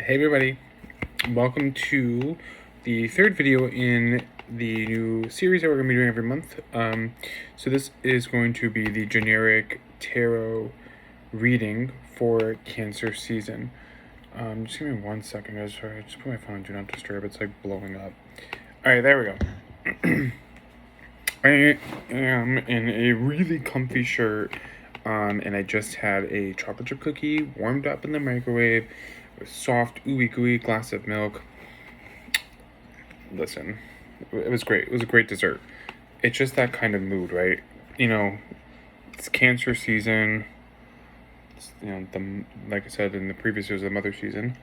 Hey everybody, welcome to the third video in the new series that we're going to be doing every month. So this is going to be the generic tarot reading for Cancer season. Just give me 1 second, guys. Sorry, I just put my phone on Do Not Disturb. It's like blowing up. Alright, there we go. I am in a really comfy shirt, and I just had a chocolate chip cookie warmed up in the microwave. A soft, ooey gooey glass of milk. Listen, it was great. It was a great dessert. It's just that kind of mood, right? You know, it's Cancer season. It's, like I said in the previous, it was the mother season.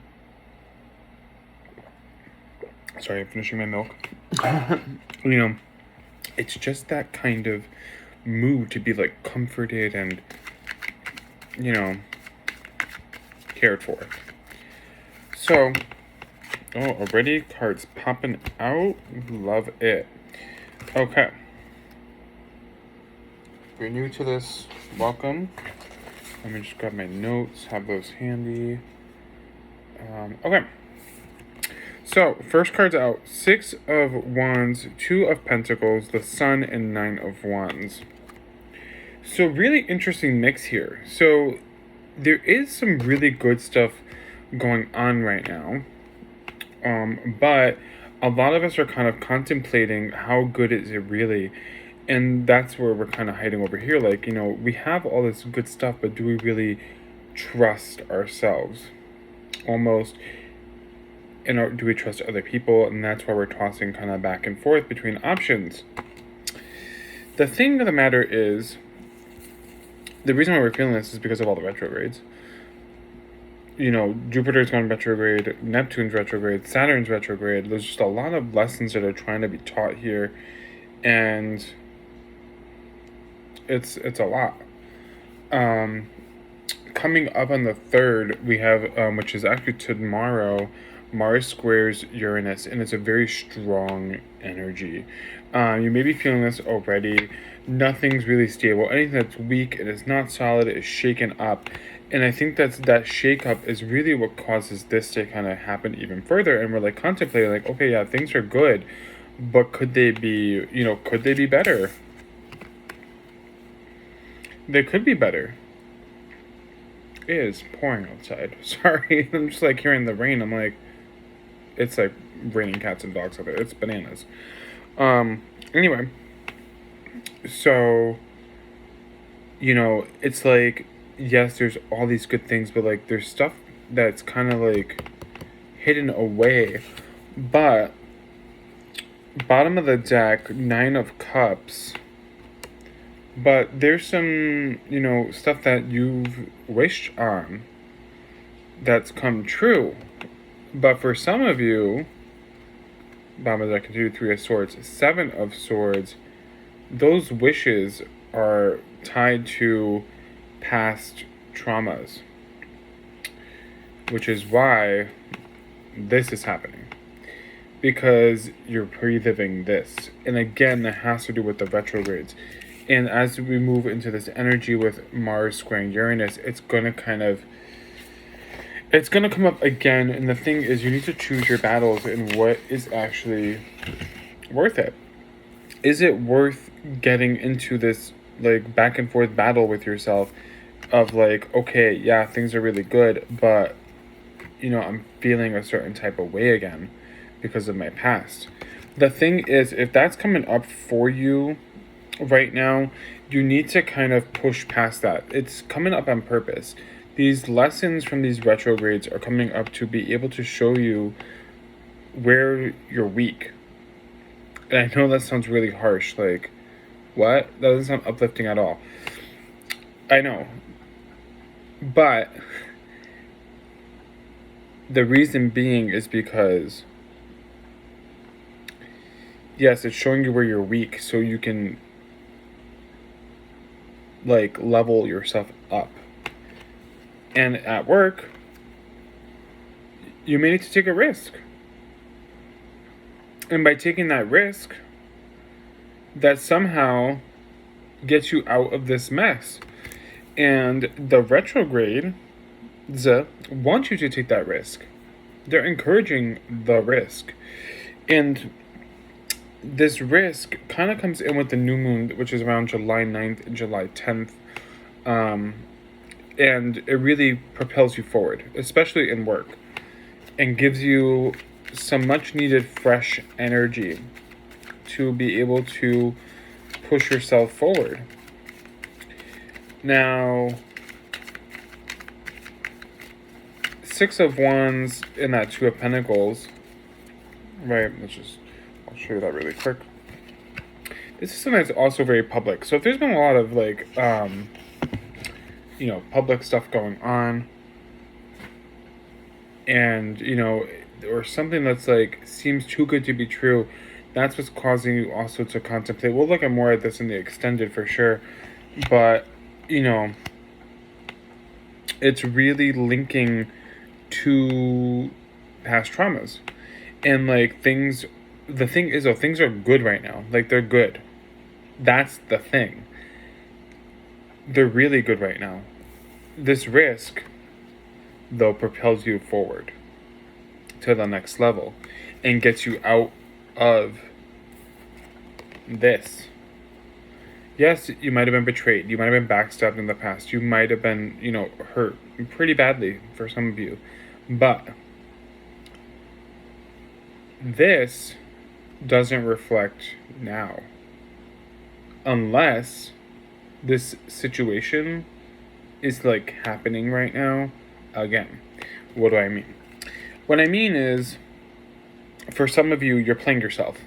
Sorry, I'm finishing my milk. It's just that kind of mood to be like comforted and, cared for. So, already cards popping out. Love it. Okay. If you're new to this, welcome. Let me just grab my notes, have those handy. Okay. So, first card's out. 6 of Wands, 2 of Pentacles, the Sun, and 9 of Wands. So, really interesting mix here. So, there is some really good stuff going on right now, but a lot of us are kind of contemplating how good is it really, and that's where we're kind of hiding over here. Like, we have all this good stuff, but do we really trust ourselves? Almost, do we trust other people? And that's why we're tossing kind of back and forth between options. The thing of the matter is, the reason why we're feeling this is because of all the retrogrades. Jupiter's gone retrograde, Neptune's retrograde, Saturn's retrograde. There's just a lot of lessons that are trying to be taught here, and it's a lot. Coming up on the 3rd, we have, which is actually tomorrow, Mars squares Uranus, and it's a very strong energy. You may be feeling this already. Nothing's really stable. Anything that's weak and is not solid is shaken up. And I think that shakeup is really what causes this to kind of happen even further. And we're like contemplating, like, okay, yeah, things are good, but could they be better? They could be better. It is pouring outside. Sorry, I'm just like hearing the rain. I'm like, it's like raining cats and dogs out there. It's bananas. Anyway, so, it's like, yes, there's all these good things, but like there's stuff that's kind of like hidden away. But bottom of the deck, 9 of Cups. But there's some, stuff that you've wished on that's come true. But for some of you, bottom of the deck, 3 of Swords, 7 of Swords, those wishes are tied to past traumas, which is why this is happening, because you're reliving this. And again, that has to do with the retrogrades. And as we move into this energy with Mars squaring Uranus, it's going to come up again. And the thing is, you need to choose your battles and what is actually worth it. Is it worth getting into this like back and forth battle with yourself of like, okay, yeah, things are really good, but I'm feeling a certain type of way again because of my past? The thing is, if that's coming up for you right now, you need to kind of push past that. It's coming up on purpose. These lessons from these retrogrades are coming up to be able to show you where you're weak. And I know that sounds really harsh, like, what? That doesn't sound uplifting at all. I know. But the reason being is because, yes, it's showing you where you're weak so you can like level yourself up. And at work, you may need to take a risk. And by taking that risk, that somehow gets you out of this mess. And the retrograde want you to take that risk. they're encouraging the risk. And this risk kind of comes in with the new moon, which is around July 9th and July 10th. And it really propels you forward, especially in work, and gives you some much needed fresh energy to be able to push yourself forward. Now, Six of Wands and that Two of Pentacles, right? I'll show you that really quick. This is something that's also very public. So if there's been a lot of like, public stuff going on, and or something that's like seems too good to be true, that's what's causing you also to contemplate. We'll look at more at this in the extended for sure, but it's really linking to past traumas. And like the thing is, though, things are good right now. Like, they're good. That's the thing. They're really good right now. This risk, though, propels you forward to the next level and gets you out of this. Yes, you might have been betrayed. You might have been backstabbed in the past. You might have been, hurt pretty badly for some of you. But this doesn't reflect now. Unless this situation is like happening right now again. What do I mean? What I mean is, for some of you, you're playing yourself.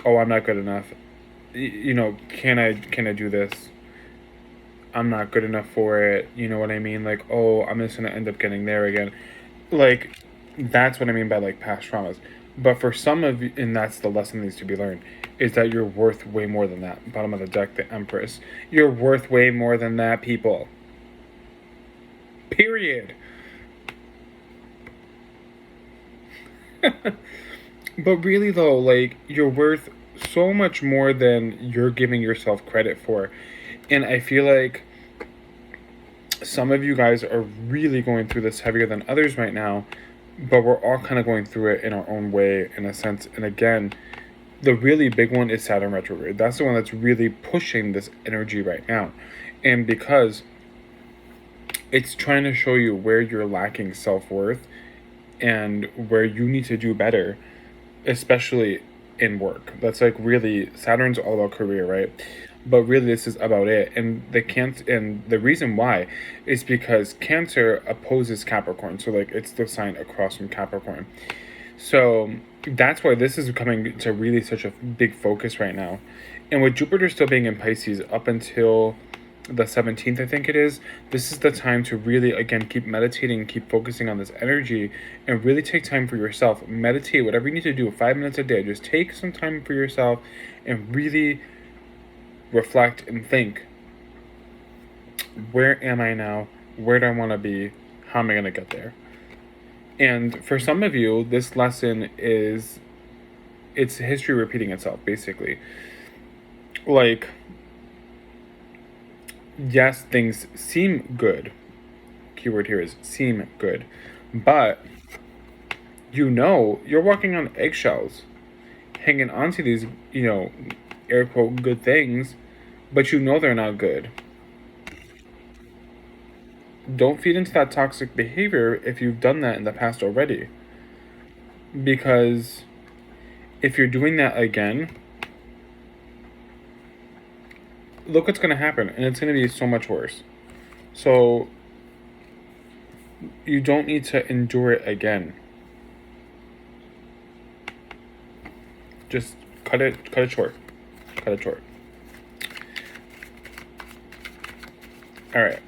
Oh, I'm not good enough. Can I do this? I'm not good enough for it. You know what I mean? Like, oh, I'm just gonna end up getting there again. Like, that's what I mean by like past traumas. But for some of you, and that's the lesson that needs to be learned, is that you're worth way more than that. Bottom of the deck, the Empress. You're worth way more than that, people. Period. But really, though, like, you're worth so much more than you're giving yourself credit for. And I feel like some of you guys are really going through this heavier than others right now, but we're all kind of going through it in our own way, in a sense. And again, the really big one is Saturn Retrograde. That's the one that's really pushing this energy right now. And because it's trying to show you where you're lacking self-worth and where you need to do better, especially in work. That's like really, Saturn's all about career, right? But really this is about it. And the reason why is because Cancer opposes Capricorn. So like it's the sign across from Capricorn. So that's why this is coming to really such a big focus right now. And with Jupiter still being in Pisces up until the 17th, I think it is, this is the time to really, again, keep meditating, keep focusing on this energy, and really take time for yourself. Meditate, whatever you need to do, 5 minutes a day. Just take some time for yourself and really reflect and think, where am I now? Where do I want to be? How am I going to get there? And for some of you, this lesson is, it's history repeating itself, basically. Like, yes, things seem good. Keyword here is seem good. But, you're walking on eggshells, hanging on to these, air quote, good things, but they're not good. Don't feed into that toxic behavior if you've done that in the past already. Because if you're doing that again, look what's going to happen, and it's going to be so much worse. So you don't need to endure it again. Just cut it short. Cut it short. All right.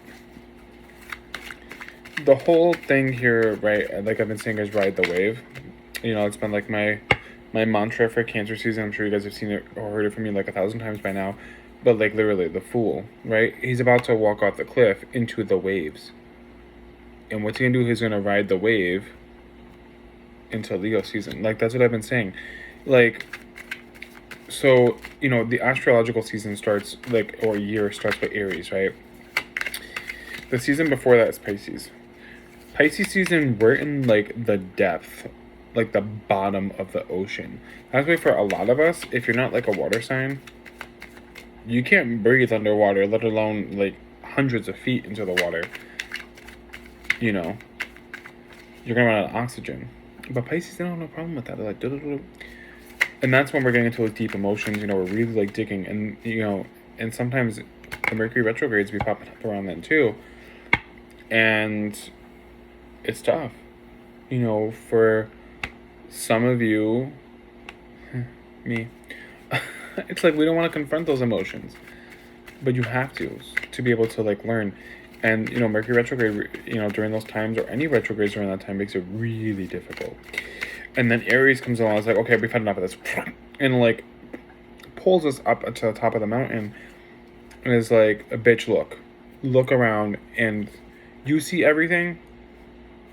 The whole thing here, right, like I've been saying, is ride the wave. It's been like my mantra for Cancer season. I'm sure you guys have seen it or heard it from me like 1,000 times by now. But like literally, the Fool, right? He's about to walk off the cliff into the waves. And what's he gonna do? He's gonna ride the wave into Leo season. Like, that's what I've been saying. Like, so, the astrological season starts, year starts with Aries, right? The season before that is Pisces. Pisces season, we're in like the depth, like the bottom of the ocean. That's why for a lot of us, if you're not like a water sign, you can't breathe underwater, let alone like hundreds of feet into the water. You know, you're gonna run out of oxygen. But Pisces, they don't have no problem with that. They're like, duh. And that's when we're getting into those deep emotions. You know, we're really like digging, and you know, and sometimes the Mercury retrogrades be popping up around then too. And it's tough, you know, for some of you, me. It's like we don't want to confront those emotions, but you have to be able to like learn. And you know, Mercury retrograde, you know, during those times, or any retrogrades during that time, makes it really difficult. And then Aries comes along, it's like, okay, we've had enough of this, and like pulls us up to the top of the mountain, and is like, a bitch, look around, and you see everything.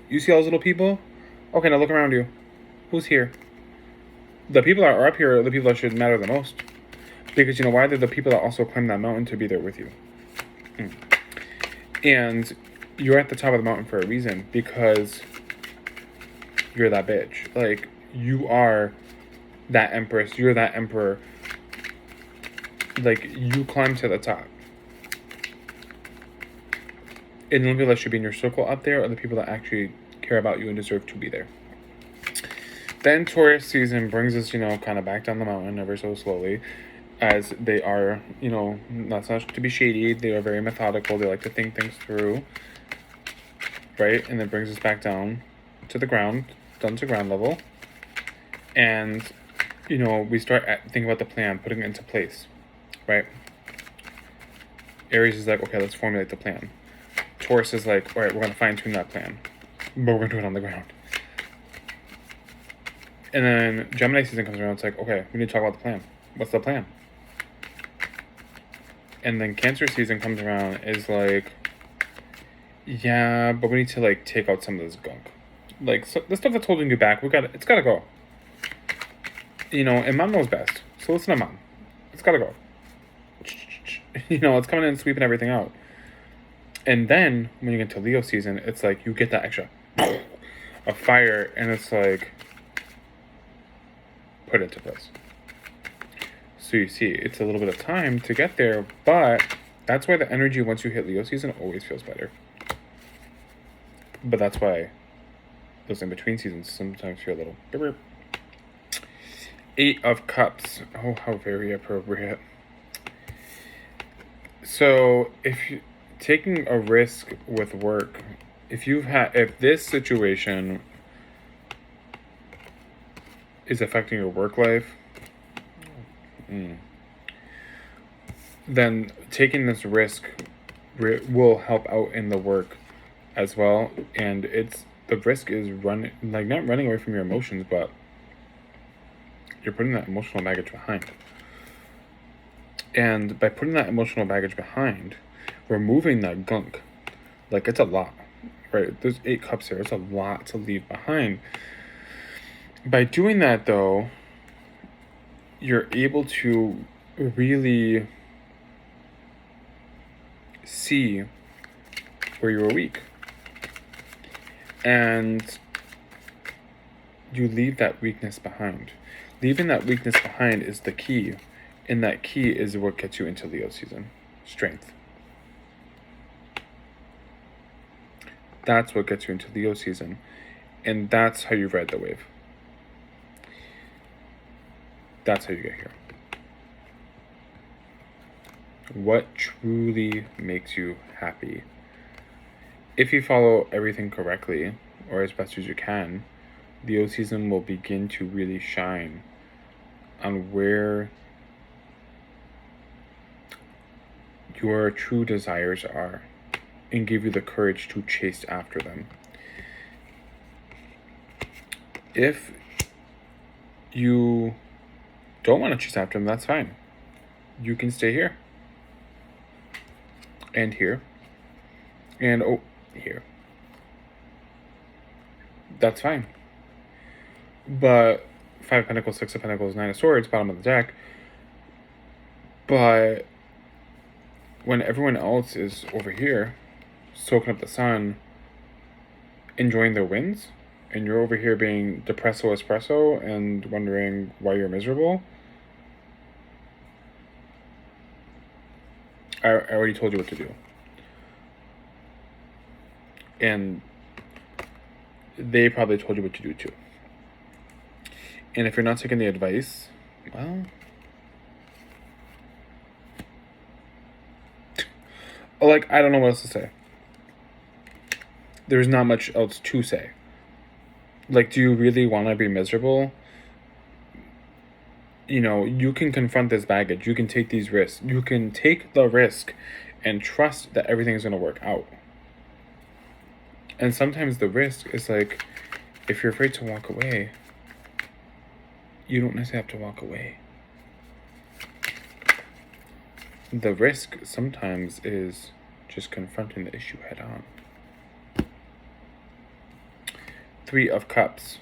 You see all those little people? Okay, now look around you. Who's here? The people that are up here are the people that should matter the most. Because you know why? They're the people that also climb that mountain to be there with you. And you're at the top of the mountain for a reason. Because you're that bitch. Like, you are that empress. You're that emperor. Like, you climb to the top. And the only people that should be in your circle up there are the people that actually care about you and deserve to be there. Then Taurus season brings us, you know, kind of back down the mountain ever so slowly, as they are, you know, not so much to be shady. They are very methodical. They like to think things through, right? And then brings us back down to the ground, down to ground level. And, you know, we start thinking about the plan, putting it into place, right? Aries is like, okay, let's formulate the plan. Taurus is like, all right, we're going to fine-tune that plan, but we're going to do it on the ground. And then Gemini season comes around, it's like, okay, we need to talk about the plan. What's the plan? And then Cancer season comes around, is like, yeah, but we need to like take out some of this gunk. Like, so the stuff that's holding you back, it's gotta go. You know, and Mom knows best, so listen to Mom. It's gotta go. You know, it's coming in and sweeping everything out. And then when you get to Leo season, it's like you get that extra of fire, and it's like, put it into place. So you see, it's a little bit of time to get there, but that's why the energy once you hit Leo season always feels better. But that's why those in between seasons sometimes feel a little bit. 8 of Cups. Oh, how very appropriate. So if you taking a risk with work, if this situation is affecting your work life, then taking this risk will help out in the work as well. And the risk is not running away from your emotions, but you're putting that emotional baggage behind. And by putting that emotional baggage behind, removing that gunk, like, it's a lot, right? There's 8 cups here. It's a lot to leave behind. By doing that, though, you're able to really see where you were weak. And you leave that weakness behind. Leaving that weakness behind is the key. And that key is what gets you into Leo season. Strength. That's what gets you into Leo season. And that's how you ride the wave. That's how you get here. What truly makes you happy? If you follow everything correctly, or as best as you can, Leo season will begin to really shine on where your true desires are, and give you the courage to chase after them. If you don't want to chase after them, that's fine. You can stay here. And here. And here. That's fine. But 5 of Pentacles, 6 of Pentacles, 9 of Swords, bottom of the deck. But when everyone else is over here, soaking up the sun, enjoying their wins, and you're over here being depresso espresso and wondering why you're miserable. I already told you what to do. And they probably told you what to do too. And if you're not taking the advice, well, like, I don't know what else to say. There's not much else to say. Like, do you really want to be miserable? You know, you can confront this baggage. You can take these risks. You can take the risk and trust that everything's going to work out. And sometimes the risk is like, if you're afraid to walk away, you don't necessarily have to walk away. The risk sometimes is just confronting the issue head on. 3 of Cups.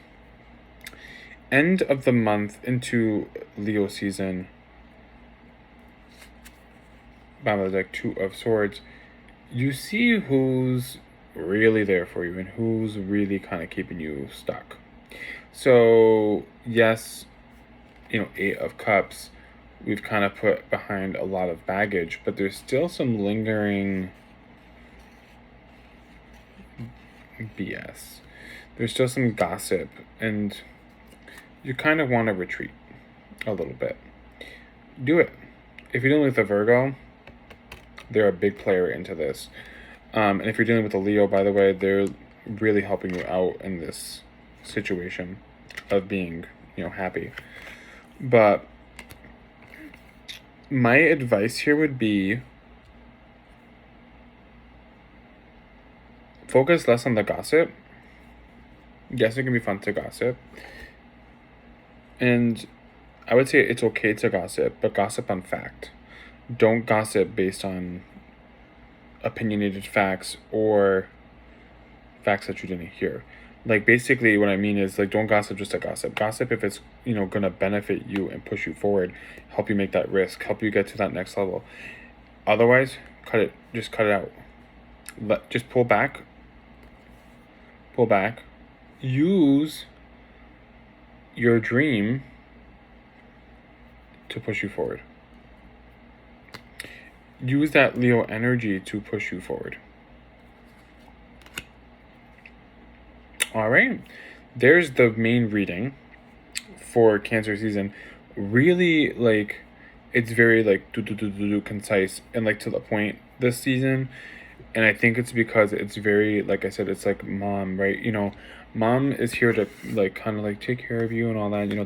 End of the month into Leo season. Bottom of the deck, 2 of Swords. You see who's really there for you and who's really kind of keeping you stuck. So, yes, you know, 8 of Cups, we've kind of put behind a lot of baggage, but there's still some lingering BS. There's still some gossip, and you kind of want to retreat a little bit. Do it. If you're dealing with a Virgo, they're a big player into this. And if you're dealing with a Leo, by the way, they're really helping you out in this situation of being, you know, happy. But my advice here would be focus less on the gossip. Yes, it can be fun to gossip. And I would say it's okay to gossip, but gossip on fact. Don't gossip based on opinionated facts or facts that you didn't hear. Like, basically what I mean is, like, don't gossip just to gossip. Gossip if it's, you know, gonna benefit you and push you forward, help you make that risk, help you get to that next level. Otherwise, cut it. Just cut it out. Just pull back. Pull back. Use your dream to push you forward. Use that Leo energy to push you forward. All right. There's the main reading for Cancer season. Really, like, it's very, like, concise and, like, to the point this season. And I think it's because it's very, like I said, it's like mom, right? You know, mom is here to, like, kind of, like, take care of you and all that, you know,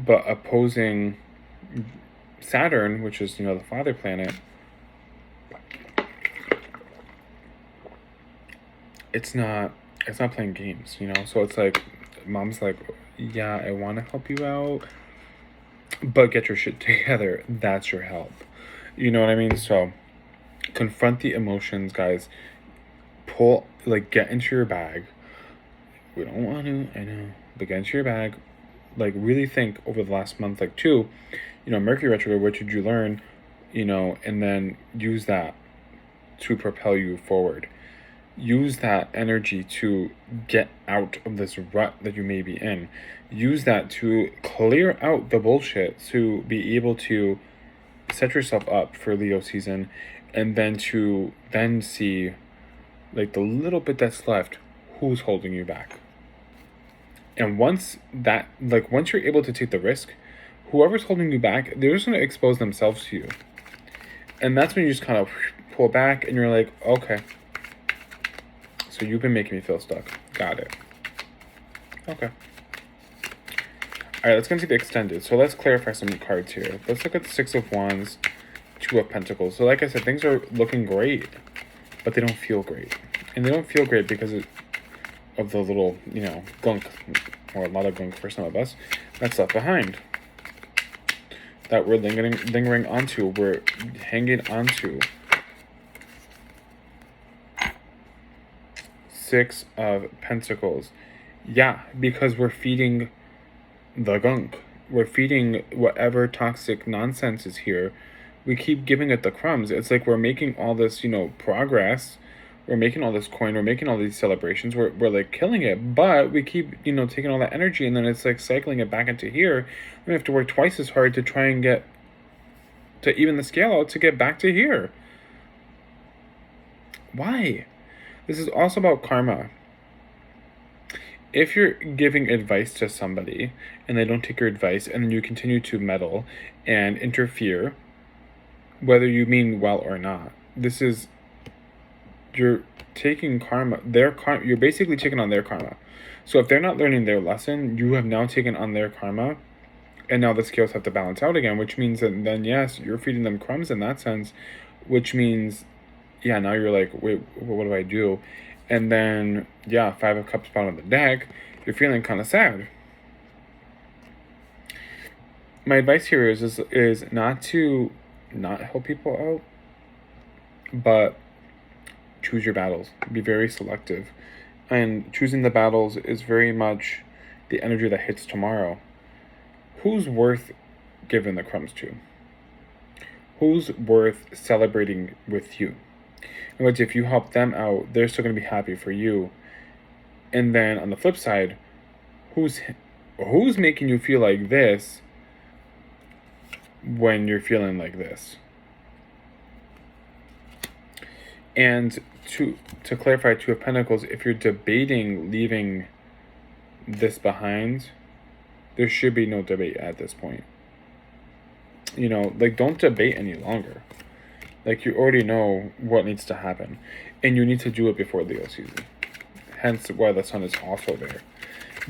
But opposing Saturn, which is, you know, the father planet, it's not playing games, you know? So it's like, mom's like, yeah, I want to help you out, but get your shit together. That's your help. You know what I mean? So confront the emotions, guys. Get into your bag. We don't want to, I know, but get into your bag. Like, really think over the last month, like, 2, you know, Mercury retrograde, what did you learn, you know, and then use that to propel you forward. Use that energy to get out of this rut that you may be in. Use that to clear out the bullshit, to be able to set yourself up for Leo season, and then to then see, like, the little bit that's left, who's holding you back. And once you're able to take the risk, whoever's holding you back, they're just going to expose themselves to you. And that's when you just kind of pull back and you're like, okay, so you've been making me feel stuck. Got it. Okay. All right, let's go into the extended. So let's clarify some cards here. Let's look at the 6 of Wands, 2 of Pentacles. So like I said, things are looking great, but they don't feel great. And they don't feel great because of the little, you know, gunk, or a lot of gunk for some of us, that's left behind. That we're lingering onto, we're hanging onto. 6 of Pentacles. Yeah, because we're feeding the gunk. We're feeding whatever toxic nonsense is here. We keep giving it the crumbs. It's like we're making all this, you know, progress, we're making all this coin, we're making all these celebrations, we're like killing it, but we keep, you know, taking all that energy, and then it's like cycling it back into here. We have to work twice as hard to try and get to even the scale out to get back to here. Why? This is also about karma. If you're giving advice to somebody and they don't take your advice, and then you continue to meddle and interfere, whether you mean well or not, this is, you're taking karma, you're basically taking on their karma. So if they're not learning their lesson, you have now taken on their karma, and now the scales have to balance out again, which means that then, yes, you're feeding them crumbs in that sense, which means, yeah, now you're like, wait, what do I do? And then, yeah, 5 of Cups bottom of the deck, you're feeling kind of sad. My advice here is not to not help people out, but choose your battles. Be very selective. And choosing the battles is very much the energy that hits tomorrow. Who's worth giving the crumbs to? Who's worth celebrating with you? In which, if you help them out, they're still going to be happy for you. And then on the flip side, who's making you feel like this when you're feeling like this? And to clarify, Two of Pentacles, if you're debating leaving this behind, there should be no debate at this point. You know, like, don't debate any longer. Like, you already know what needs to happen, and you need to do it before Leo season. Hence why the sun is also there.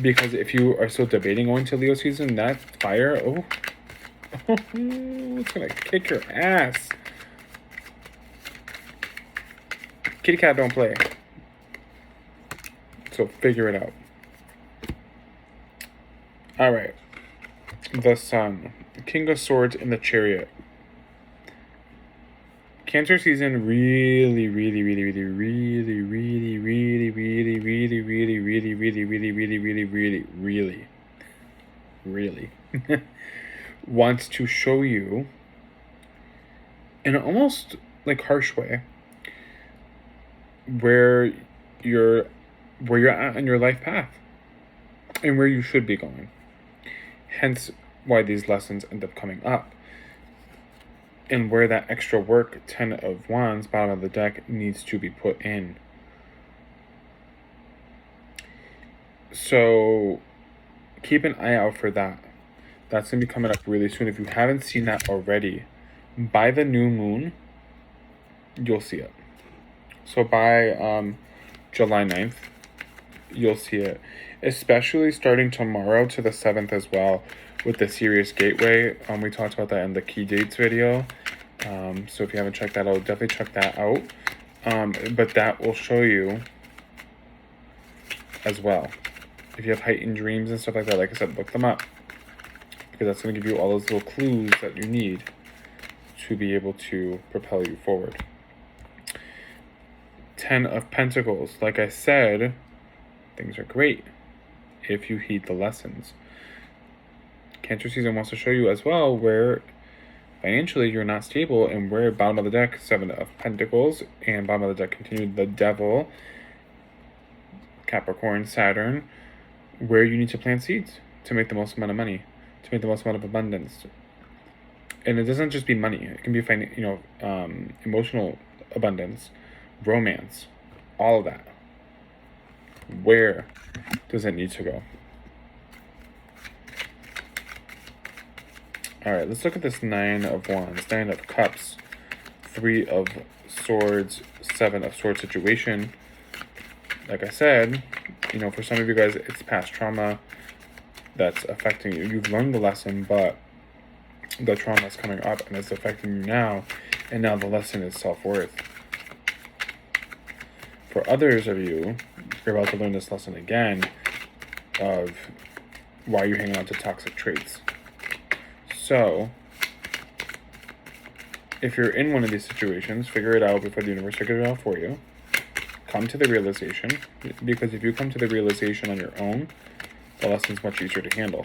Because if you are still debating going to Leo season, that fire, it's gonna kick your ass. Kitty cat don't play. So figure it out. All right. The Sun. King of Swords in the Chariot. Cancer season really wants to show you in an almost like harsh way where you're at in your life path and where you should be going. Hence why these lessons end up coming up. And where that extra work, 10 of Wands, bottom of the deck, needs to be put in. So keep an eye out for that. That's going to be coming up really soon. If you haven't seen that already, by the new moon, you'll see it. So by July 9th, you'll see it. Especially starting tomorrow to the 7th as well, with the Sirius Gateway. We talked about that in the key dates video. So if you haven't checked that out, definitely check that out. But that will show you as well. If you have heightened dreams and stuff like that, like I said, look them up. Because that's going to give you all those little clues that you need to be able to propel you forward. 10 of Pentacles. Like I said, things are great if you heed the lessons. Cancer season wants to show you as well where financially you're not stable, and where bottom of the deck, 7 of Pentacles, and bottom of the deck continued the Devil, Capricorn, Saturn, where you need to plant seeds to make the most amount of money, to make the most amount of abundance. And it doesn't just be money. It can be emotional abundance, romance, all of that. Where does it need to go? All right, let's look at this 9 of Wands, 9 of Cups, 3 of Swords, 7 of Swords situation. Like I said, for some of you guys, it's past trauma that's affecting you. You've learned the lesson, but the trauma is coming up and it's affecting you now, and now the lesson is self-worth. For others of you, you're about to learn this lesson again of why you're hanging on to toxic traits. So, if you're in one of these situations, figure it out before the universe figures it out for you. Come to the realization, because if you come to the realization on your own, the lesson's much easier to handle.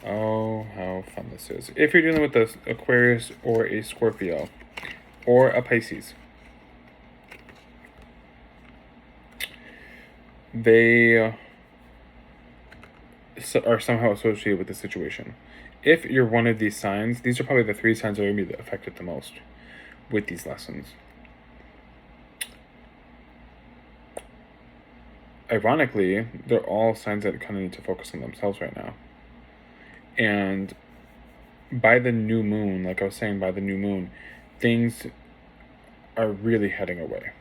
Oh, how fun this is. If you're dealing with an Aquarius or a Scorpio or a Pisces, they are somehow associated with the situation. If you're one of these signs, these are probably the 3 signs that are going to be affected the most with these lessons. Ironically, they're all signs that kind of need to focus on themselves right now. And by the new moon, like I was saying, by the new moon, things are really heading away.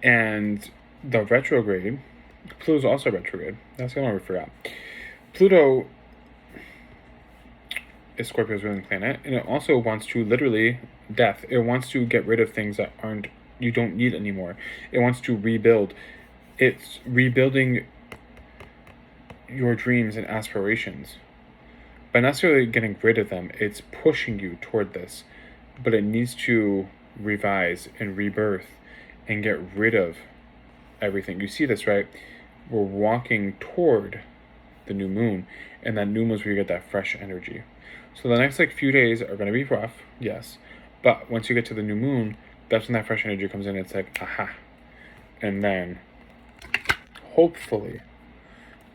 And the retrograde, Pluto's also retrograde. That's the only one we forgot. Pluto is Scorpio's ruling planet, and it also wants to literally death. It wants to get rid of things that you don't need anymore. It wants to rebuild. It's rebuilding your dreams and aspirations. By not necessarily getting rid of them, it's pushing you toward this. But it needs to revise and rebirth and get rid of everything. You see this, right? We're walking toward the new moon, and that new moon is where you get that fresh energy. So the next few days are going to be rough, yes. But once you get to the new moon, that's when that fresh energy comes in. It's like, aha. And then hopefully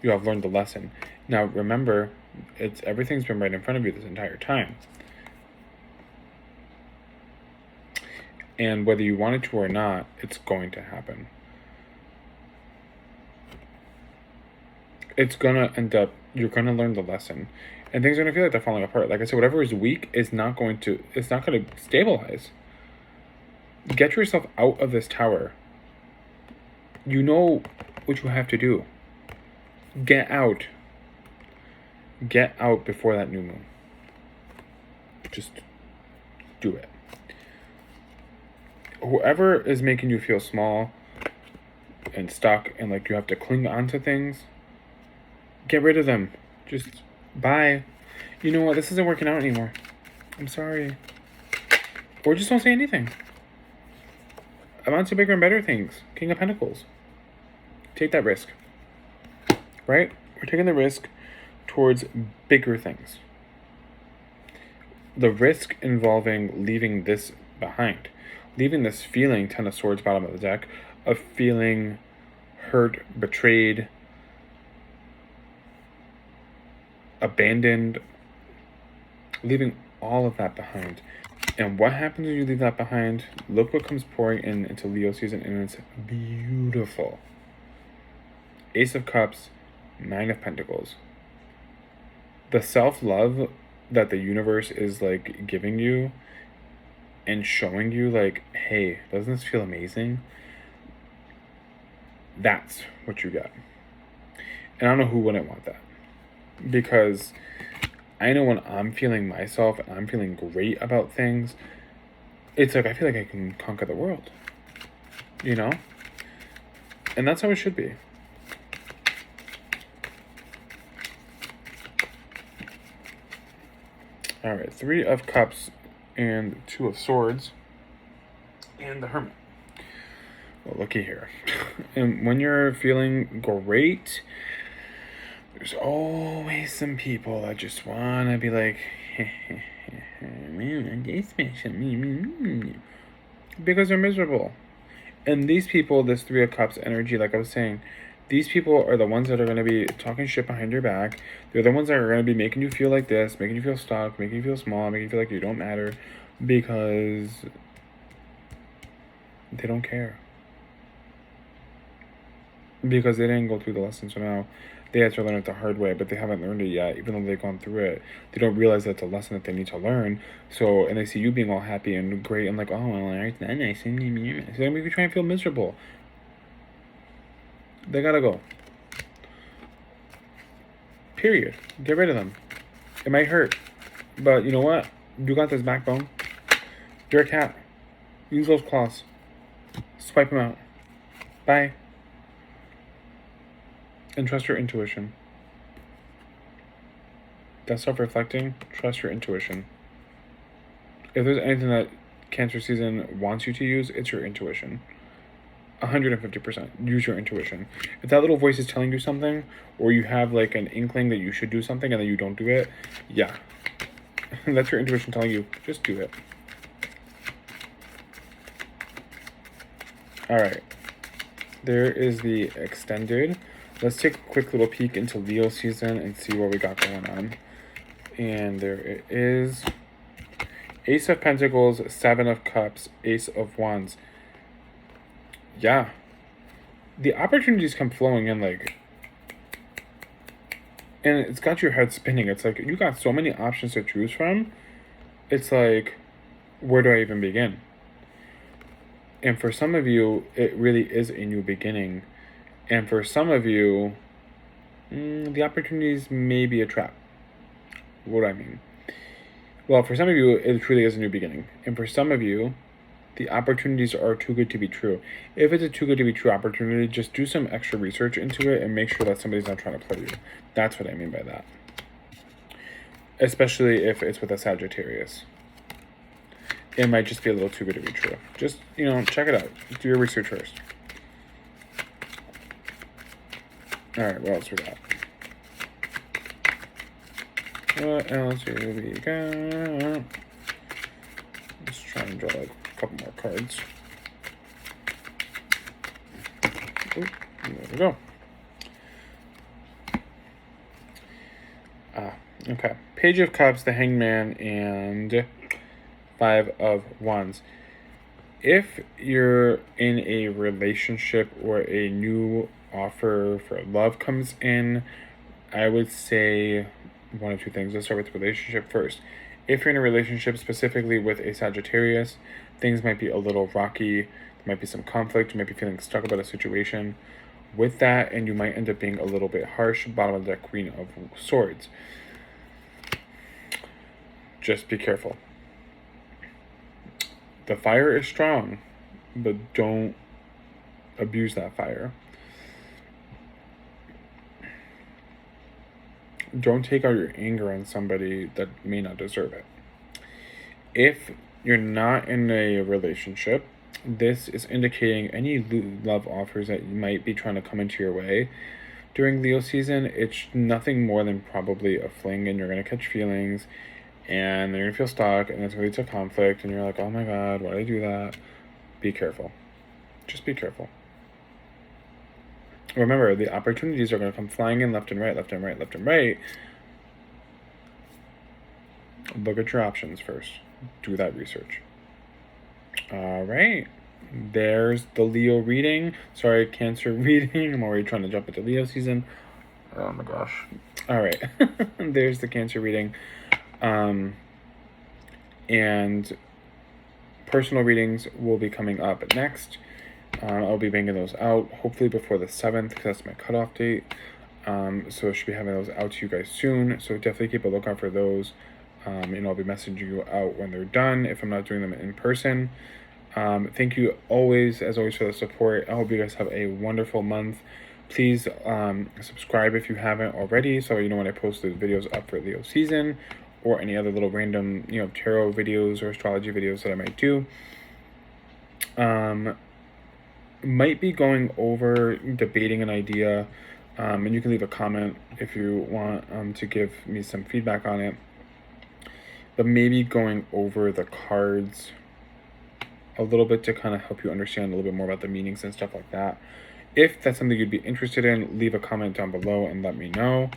you have learned the lesson. Now remember, everything's been right in front of you this entire time. And whether you want it to or not, it's going to happen. It's gonna end up, you're gonna learn the lesson. And things are gonna feel like they're falling apart. Like I said, whatever is weak is not gonna stabilize. Get yourself out of this tower. You know what you have to do. Get out. Get out before that new moon. Just do it. Whoever is making you feel small and stuck and like you have to cling on to things, get rid of them. Just bye. You know what? This isn't working out anymore. I'm sorry. Or just don't say anything. I'm on to bigger and better things. King of Pentacles. Take that risk. Right? We're taking the risk towards bigger things. The risk involving leaving this behind. Leaving this feeling, 10 of Swords, bottom of the deck, of feeling hurt, betrayed, abandoned, leaving all of that behind. And what happens when you leave that behind? Look what comes pouring into Leo season, and it's beautiful. Ace of Cups, 9 of Pentacles. The self-love that the universe is giving you and showing you hey, doesn't this feel amazing? That's what you got. And I don't know who wouldn't want that. Because I know when I'm feeling myself and I'm feeling great about things, it's I feel like I can conquer the world. You know? And that's how it should be. Alright, 3 of Cups and 2 of Swords and the Hermit. Well, looky here. And when you're feeling great, there's always some people that just want to be like, because they're miserable. And these people, this 3 of Cups energy, like I was saying, these people are the ones that are going to be talking shit behind your back. They're the ones that are going to be making you feel like this, making you feel stuck, making you feel small, making you feel like you don't matter, because they don't care. Because they didn't go through the lesson, so now they have to learn it the hard way, but they haven't learned it yet, even though they've gone through it. They don't realize that's a lesson that they need to learn. So, and they see you being all happy and great, and like, oh, well, it's not nice. So they make you try and feel miserable. They gotta go. Period. Get rid of them. It might hurt, but you know what? You got this backbone. You're a cat. Use those claws. Swipe them out. Bye. And trust your intuition. That's self-reflecting. Trust your intuition. If there's anything that Cancer season wants you to use, it's your intuition. 150%. Use your intuition. If that little voice is telling you something, or you have like an inkling that you should do something and then you don't do it, yeah. That's your intuition telling you, just do it. All right. There is the extended. Let's take a quick little peek into Leo season and see what we got going on. And there it is. Ace of Pentacles, Seven of Cups, Ace of Wands. Yeah. The opportunities come flowing in like... And it's got your head spinning. It's like, you got so many options to choose from. It's like, where do I even begin? And for some of you, it really is a new beginning. And for some of you, the opportunities may be a trap. What do I mean? Well, for some of you, it truly is a new beginning. And for some of you, the opportunities are too good to be true. If it's a too good to be true opportunity, just do some extra research into it and make sure that somebody's not trying to play you. That's what I mean by that. Especially if it's with a Sagittarius. It might just be a little too good to be true. Just, check it out. Do your research first. All right, what else we got? What else do we got? Let's try and draw like a couple more cards. Ooh, there we go. Okay. Page of Cups, the Hangman, and Five of Wands. If you're in a relationship or a new offer for love comes in, I would say one of two things. Let's start with the relationship first. If you're in a relationship specifically with a Sagittarius, things might be a little rocky. There might be some conflict. You might be feeling stuck about a situation with that, and you might end up being a little bit harsh. Bottom of the deck, Queen of Swords. Just be careful. The fire is strong, but don't abuse that fire. Don't take out your anger on somebody that may not deserve it. If you're not in a relationship, this is indicating any love offers that you might be trying to come into your way during Leo season. It's nothing more than probably a fling, and you're going to catch feelings, and you're going to feel stuck, and it's going to lead to conflict, and you're like, oh my God, why did I do that? Be careful. Just be careful. Remember, the opportunities are going to come flying in left and right, left and right, left and right. Look at your options first. Do that research. All right. There's the Leo reading. Sorry, Cancer reading. I'm already trying to jump into Leo season. Oh my gosh. All right. There's the Cancer reading. And personal readings will be coming up next. I'll be banging those out hopefully before the 7th, because that's my cutoff date. So I should be having those out to you guys soon. So definitely keep a lookout for those. And I'll be messaging you out when they're done if I'm not doing them in person. Thank you as always for the support. I hope you guys have a wonderful month. Please subscribe if you haven't already, so you know when I post those videos up for Leo season, or any other little random tarot videos or astrology videos that I might do. Might be going over debating an idea, and you can leave a comment if you want to give me some feedback on it. But maybe going over the cards a little bit to kind of help you understand a little bit more about the meanings and stuff like that. If that's something you'd be interested in, leave a comment down below and let me know.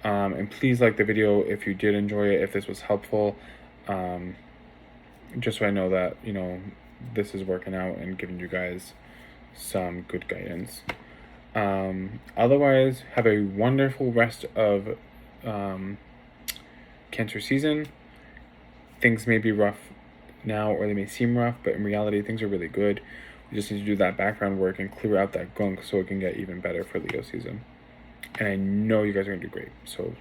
And please like the video if you did enjoy it, if this was helpful, just so I know that this is working out and giving you guys some good guidance. Otherwise, have a wonderful rest of Cancer season. Things may be rough now, or they may seem rough, but in reality things are really good. We just need to do that background work and clear out that gunk so it can get even better for Leo season. And I know you guys are gonna do great, so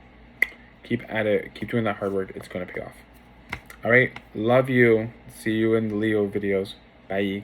keep at it, keep doing that hard work. It's gonna pay off. All right, love you. See you in the Leo videos. Bye.